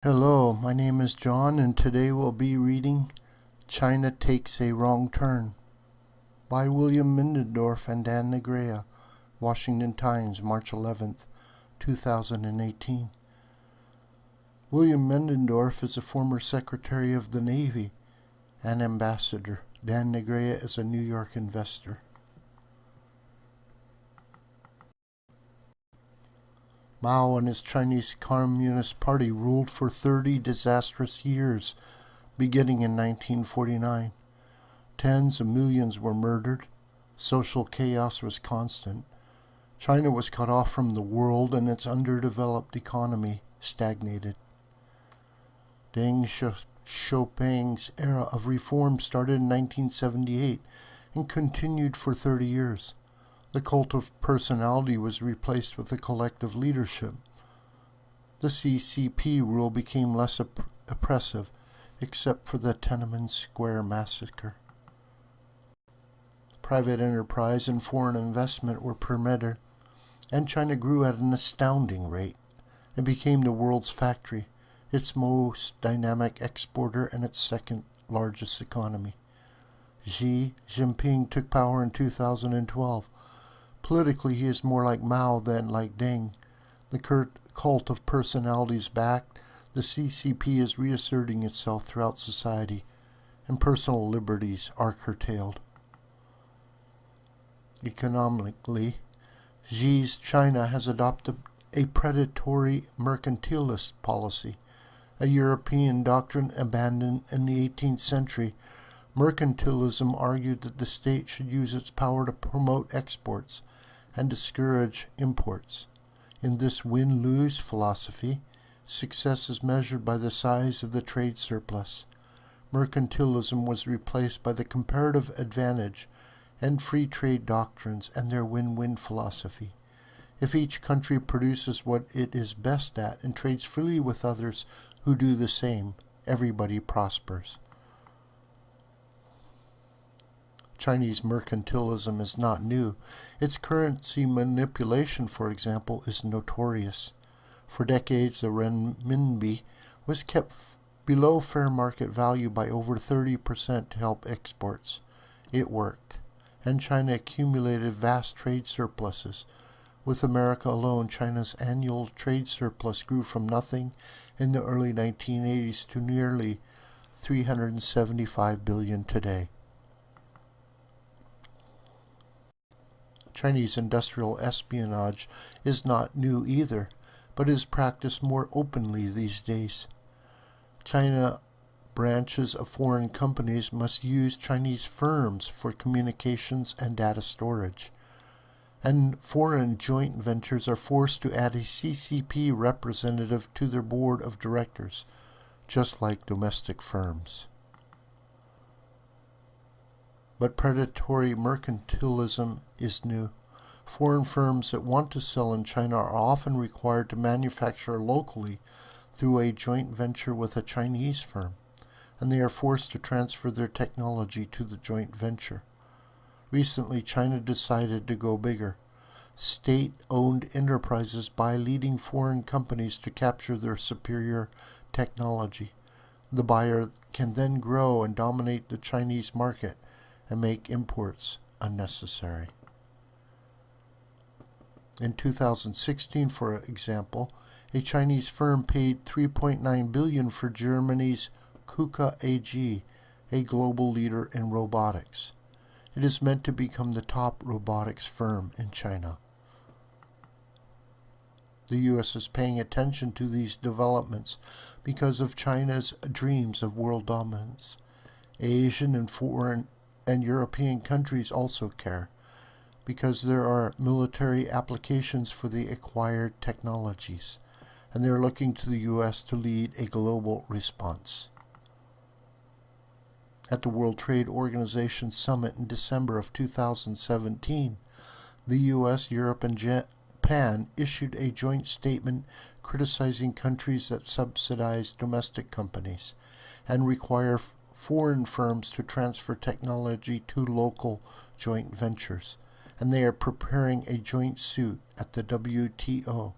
Hello, my name is John, and today we'll be reading China Takes a Wrong Turn by William Middendorf and Dan Negrea, Washington Times, March 11th, 2018. William Middendorf is a former Secretary of the Navy and ambassador. Dan Negrea is a New York investor. Mao and his Chinese Communist Party ruled for 30 disastrous years, beginning in 1949. Tens of millions were murdered. Social chaos was constant. China was cut off from the world, and its underdeveloped economy stagnated. Deng Xiaoping's era of reform started in 1978 and continued for 30 years. The cult of personality was replaced with a collective leadership. The CCP rule became less oppressive, except for the Tiananmen Square massacre. Private enterprise and foreign investment were permitted, and China grew at an astounding rate and became the world's factory, its most dynamic exporter and its second largest economy. Xi Jinping took power in 2012. Politically, he is more like Mao than like Deng. The cult of personality is back. The CCP is reasserting itself throughout society, and personal liberties are curtailed. Economically, Xi's China has adopted a predatory mercantilist policy, a European doctrine abandoned in the 18th century. Mercantilism argued that the state should use its power to promote exports and discourage imports. In this win-lose philosophy, success is measured by the size of the trade surplus. Mercantilism was replaced by the comparative advantage and free trade doctrines and their win-win philosophy. If each country produces what it is best at and trades freely with others who do the same, everybody prospers. Chinese mercantilism is not new. Its currency manipulation, for example, is notorious. For decades, the renminbi was kept below fair market value by over 30% to help exports. It worked, and China accumulated vast trade surpluses. With America alone, China's annual trade surplus grew from nothing in the early 1980s to nearly $375 billion today. Chinese industrial espionage is not new either, but is practiced more openly these days. China branches of foreign companies must use Chinese firms for communications and data storage, and foreign joint ventures are forced to add a CCP representative to their board of directors, just like domestic firms. But predatory mercantilism is new. Foreign firms that want to sell in China are often required to manufacture locally through a joint venture with a Chinese firm, and they are forced to transfer their technology to the joint venture. Recently, China decided to go bigger. State-owned enterprises buy leading foreign companies to capture their superior technology. The buyer can then grow and dominate the Chinese market and make imports unnecessary. In 2016, for example, a Chinese firm paid $3.9 billion for Germany's KUKA AG, a global leader in robotics. It is meant to become the top robotics firm in China. The U.S. is paying attention to these developments because of China's dreams of world dominance. Asian and foreign and European countries also care, because there are military applications for the acquired technologies, and they are looking to the U.S. to lead a global response. At the World Trade Organization Summit in December of 2017, the U.S., Europe, and Japan issued a joint statement criticizing countries that subsidize domestic companies and require foreign firms to transfer technology to local joint ventures, and they are preparing a joint suit at the WTO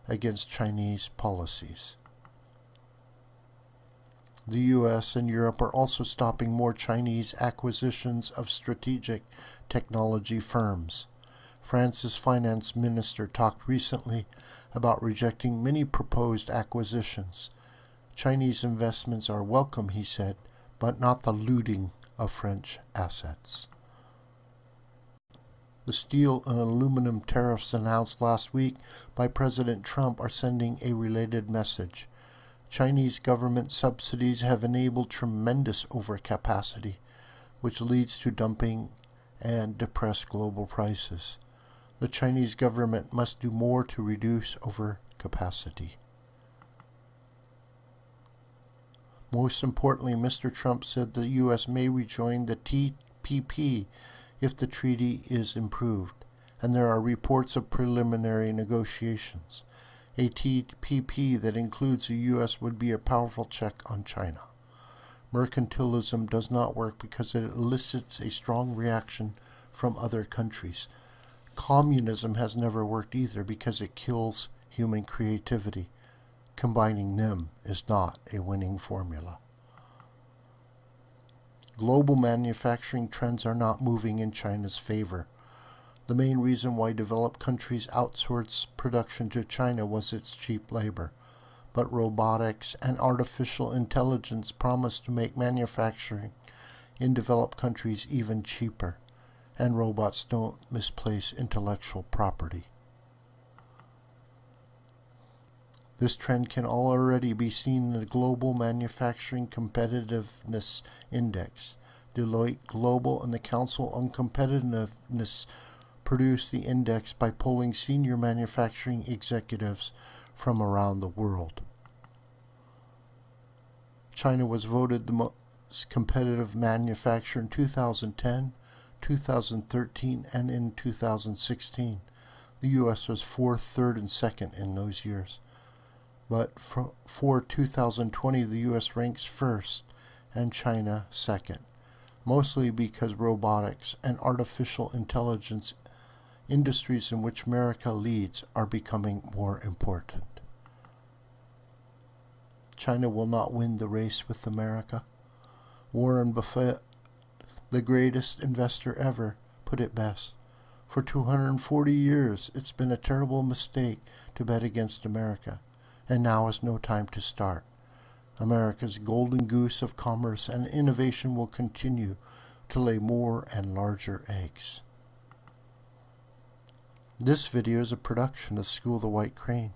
against Chinese policies. The US and Europe are also stopping more Chinese acquisitions of strategic technology firms. France's finance minister talked recently about rejecting many proposed acquisitions. Chinese investments are welcome, he said, but not the looting of French assets. The steel and aluminum tariffs announced last week by President Trump are sending a related message. Chinese government subsidies have enabled tremendous overcapacity, which leads to dumping and depressed global prices. The Chinese government must do more to reduce overcapacity. Most importantly, Mr. Trump said the U.S. may rejoin the TPP if the treaty is improved, and there are reports of preliminary negotiations. A TPP that includes the U.S. would be a powerful check on China. Mercantilism does not work because it elicits a strong reaction from other countries. Communism has never worked either because it kills human creativity. Combining them is not a winning formula. Global manufacturing trends are not moving in China's favor. The main reason why developed countries outsourced production to China was its cheap labor. But robotics and artificial intelligence promise to make manufacturing in developed countries even cheaper, and robots don't misplace intellectual property. This trend can already be seen in the Global Manufacturing Competitiveness Index. Deloitte Global and the Council on Competitiveness produced the index by polling senior manufacturing executives from around the world. China was voted the most competitive manufacturer in 2010, 2013, and in 2016. The U.S. was fourth, third, and second in those years. But for 2020, the U.S. ranks first and China second, mostly because robotics and artificial intelligence, industries in which America leads, are becoming more important. China will not win the race with America. Warren Buffett, the greatest investor ever, put it best. For 240 years, it's been a terrible mistake to bet against America. And now is no time to start. America's golden goose of commerce and innovation will continue to lay more and larger eggs. This video is a production of School of the White Crane.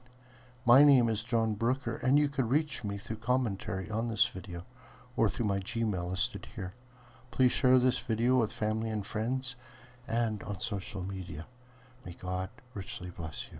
My name is John Brooker, and you could reach me through commentary on this video or through my Gmail listed here. Please share this video with family and friends and on social media. May God richly bless you.